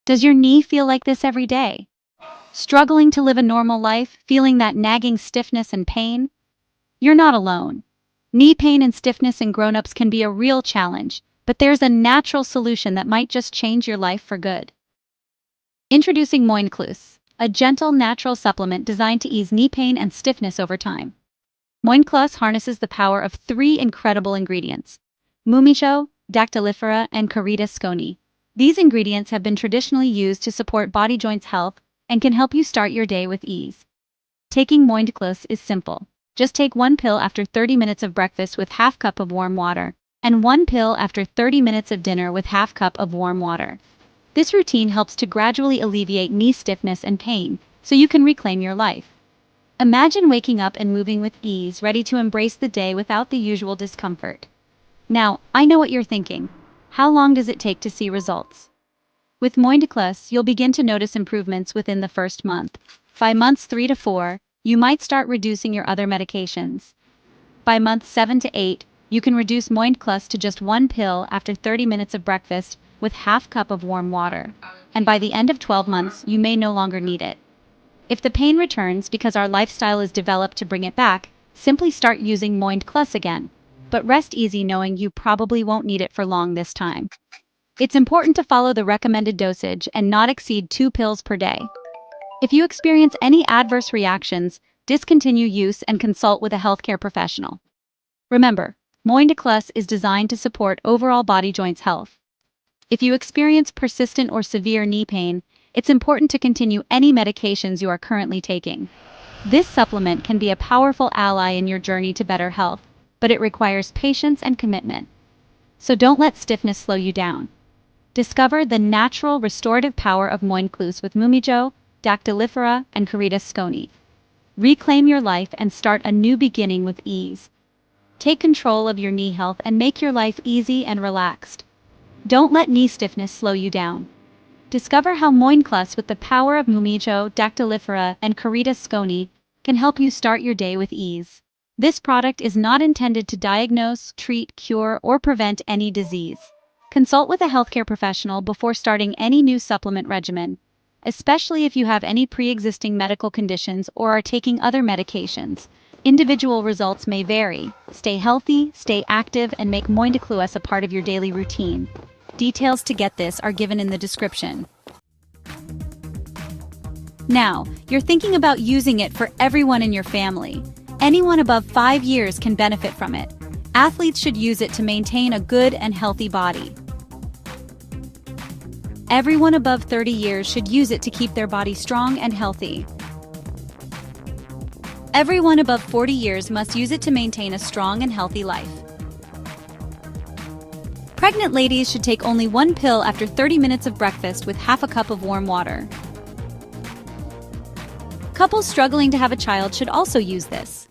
Does your knee feel like this every day? Struggling to live a normal life, feeling that nagging stiffness and pain? You're not alone. Knee pain and stiffness in grown-ups can be a real challenge, but there's a natural solution that might just change your life for good. Introducing MoinDKlus, a gentle, natural supplement designed to ease knee pain and stiffness over time. MoinDKlus harnesses the power of three incredible ingredients: Mumijo, Dactylifera, and Karydas Skoni. These ingredients have been traditionally used to support body joints health and can help you start your day with ease. Taking MoinDKlus is simple. Just take one pill after 30 minutes of breakfast with half cup of warm water, and one pill after 30 minutes of dinner with half cup of warm water. This routine helps to gradually alleviate knee stiffness and pain, so you can reclaim your life. Imagine waking up and moving with ease, ready to embrace the day without the usual discomfort. Now, I know what you're thinking. How long does it take to see results? With MoinDKlus, you'll begin to notice improvements within the first month. By months 3 to 4, you might start reducing your other medications. By month 7 to 8, you can reduce MoinDKlus to just one pill after 30 minutes of breakfast with half cup of warm water. And by the end of 12 months, you may no longer need it. If the pain returns because our lifestyle is developed to bring it back, simply start using MoinDKlus again. But rest easy knowing you probably won't need it for long this time. It's important to follow the recommended dosage and not exceed 2 pills per day. If you experience any adverse reactions, discontinue use and consult with a healthcare professional. Remember, MoinDKlus is designed to support overall body joints health. If you experience persistent or severe knee pain, it's important to continue any medications you are currently taking. This supplement can be a powerful ally in your journey to better health, but it requires patience and commitment. So don't let stiffness slow you down. Discover the natural restorative power of MoinDKlus with Mumijo, Dactylifera, and Karydas Skoni. Reclaim your life and start a new beginning with ease. Take control of your knee health and make your life easy and relaxed. Don't let knee stiffness slow you down. Discover how MoinDKlus with the power of Mumijo, Dactylifera, and Karydas Skoni can help you start your day with ease. This product is not intended to diagnose, treat, cure, or prevent any disease. Consult with a healthcare professional before starting any new supplement regimen, especially if you have any pre-existing medical conditions or are taking other medications. Individual results may vary. Stay healthy, stay active, and make MoinDKlus a part of your daily routine. Details to get this are given in the description. Now, you're thinking about using it for everyone in your family. Anyone above 5 years can benefit from it. Athletes should use it to maintain a good and healthy body. Everyone above 30 years should use it to keep their body strong and healthy. Everyone above 40 years must use it to maintain a strong and healthy life. Pregnant ladies should take only one pill after 30 minutes of breakfast with half a cup of warm water. Couples struggling to have a child should also use this.